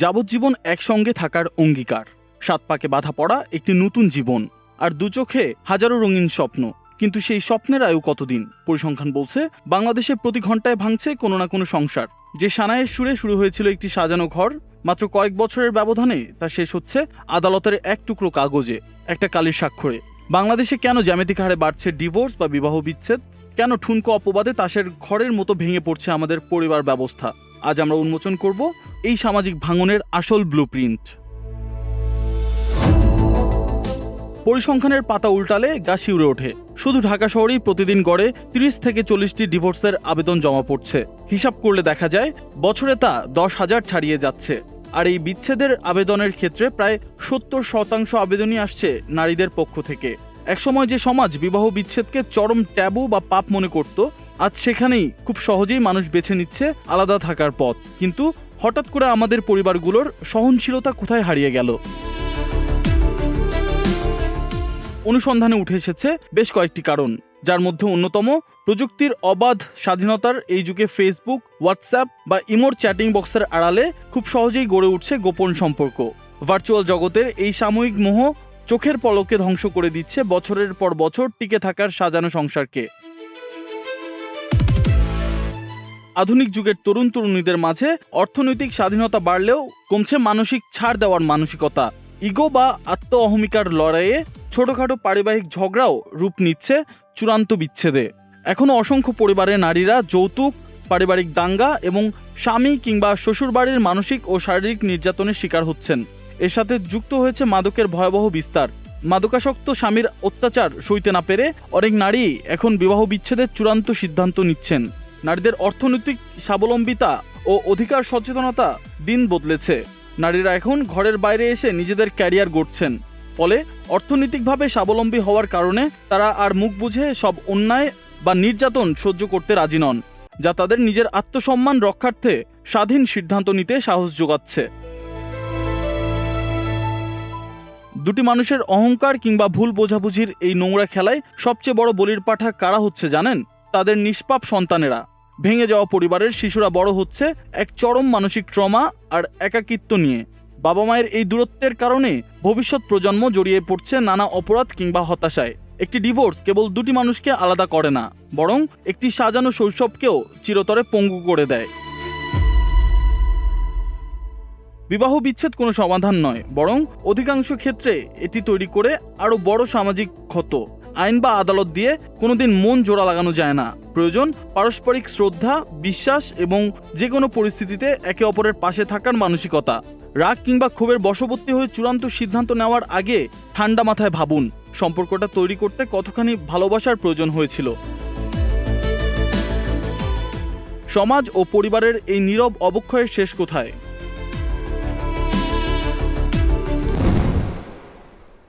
যাবজ্জীবন একসঙ্গে থাকার অঙ্গীকার, 7 পাকে বাঁধা পড়া একটি নতুন জীবন, আর দু চোখে হাজারো রঙিন স্বপ্ন। কিন্তু সেই স্বপ্নের আয়ু কতদিন? পরিসংখ্যান বলছে বাংলাদেশে প্রতি ঘন্টায় ভাঙছে কোনো না কোনো সংসার। যে সানায়ের সুরে শুরু হয়েছিল একটি সাজানো ঘর, মাত্র কয়েক বছরের ব্যবধানে তা শেষ হচ্ছে আদালতের এক টুকরো কাগজে, একটা কালির স্বাক্ষরে। বাংলাদেশে কেন জ্যামিতিক হারে বাড়ছে ডিভোর্স বা বিবাহ বিচ্ছেদ? কেন ঠুনকো অপবাদে তাসের ঘরের মতো ভেঙে পড়ছে আমাদের পরিবার ব্যবস্থা? আজ আমরা উন্মোচন করব এই সামাজিক ভাঙনের আসল ব্লুপ্রিন্ট। পরিসংখ্যানের পাতা উল্টালে গা শিউরে ওঠে। শুধু ঢাকা শহরেই প্রতিদিন গড়ে 30 থেকে 40টি ডিভোর্সের আবেদন জমা পড়ছে। হিসাব করলে দেখা যায় বছরে তা 10,000 ছাড়িয়ে যাচ্ছে। আর এই বিচ্ছেদের আবেদনের ক্ষেত্রে প্রায় 70% আবেদনই আসছে নারীদের পক্ষ থেকে। একসময় যে সমাজ বিবাহ বিচ্ছেদকে চরম ট্যাবু বা পাপ মনে করত, আজ সেখানেই খুব সহজেই মানুষ বেছে নিচ্ছে আলাদা থাকার পথ। কিন্তু হঠাৎ করে আমাদের পরিবারগুলোর সহনশীলতা কোথায় হারিয়ে গেল? অনুসন্ধানে উঠে এসেছে বেশ কয়েকটি কারণ, যার মধ্যে অন্যতম প্রযুক্তির অবাধ স্বাধীনতার এই যুগে ফেসবুক, হোয়াটসঅ্যাপ বা ইমোর চ্যাটিং বক্সের আড়ালে খুব সহজেই গড়ে উঠছে গোপন সম্পর্ক। ভার্চুয়াল জগতের এই সাময়িক মোহ চোখের পলকে ধ্বংস করে দিচ্ছে বছরের পর বছর টিকে থাকার সাজানো সংসারকে। আধুনিক যুগের তরুণ তরুণীদের মাঝে অর্থনৈতিক স্বাধীনতা বাড়লেও কমছে মানসিক ছাড় দেওয়ার মানসিকতা। ইগো বা আত্ম অহমিকার লড়াইয়ে ছোটখাটো পারিবারিক ঝগড়াও রূপ নিচ্ছে চূড়ান্ত বিচ্ছেদে। এখনও অসংখ্য পরিবারে নারীরা যৌতুক, পারিবারিক দাঙ্গা এবং স্বামী কিংবা শ্বশুরবাড়ির মানসিক ও শারীরিক নির্যাতনের শিকার হচ্ছেন। এর সাথে যুক্ত হয়েছে মাদকের ভয়াবহ বিস্তার। মাদকাসক্ত স্বামীর অত্যাচার সইতে না পেরে অনেক নারী এখন বিবাহ বিচ্ছেদের চূড়ান্ত সিদ্ধান্ত নিচ্ছেন। নারীদের অর্থনৈতিক স্বাবলম্বিতা ও অধিকার সচেতনতা দিন বদলেছে। নারীরা এখন ঘরের বাইরে এসে নিজেদের ক্যারিয়ার গড়ছেন। ফলে অর্থনৈতিকভাবে স্বাবলম্বী হওয়ার কারণে তারা আর মুখ বুঝে সব অন্যায় বা নির্যাতন সহ্য করতে রাজি নন, যা তাদের নিজের আত্মসম্মান রক্ষার্থে স্বাধীন সিদ্ধান্ত নিতে সাহস যোগাচ্ছে। দুটি মানুষের অহংকার কিংবা ভুল বোঝাবুঝির এই নোংরা খেলায় সবচেয়ে বড় বলির পাঠা কারা হচ্ছে জানেন? তাদের নিষ্পাপ সন্তানেরা। ভেঙে যাওয়া পরিবারের শিশুরা বড় হচ্ছে এক চরম মানসিক ট্রমা আর একাকিত্ব নিয়ে। বাবা মায়ের এই দূরত্বের কারণে ভবিষ্যৎ প্রজন্ম জড়িয়ে পড়ছে নানা অপরাধ কিংবা হতাশায়। একটি ডিভোর্স কেবল দুটি মানুষকে আলাদা করে না, বরং একটি সাজানো শৈশবকেও চিরতরে পঙ্গু করে দেয়। বিবাহ বিচ্ছেদ কোনো সমাধান নয়, বরং অধিকাংশ ক্ষেত্রে এটি তৈরি করে আরও বড় সামাজিক ক্ষত। আইন বা আদালত দিয়ে কোনোদিন মন জোড়া লাগানো যায় না। প্রয়োজন পারস্পরিক শ্রদ্ধা, বিশ্বাস এবং যে কোনো পরিস্থিতিতে একে অপরের পাশে থাকার মানসিকতা। রাগ কিংবা ক্ষোভের বশবর্তী হয়ে চূড়ান্ত সিদ্ধান্ত নেওয়ার আগে ঠান্ডা মাথায় ভাবুন, সম্পর্কটা তৈরি করতে কতখানি ভালোবাসার প্রয়োজন হয়েছিল। সমাজ ও পরিবারের এই নীরব অবক্ষয়ের শেষ কোথায়?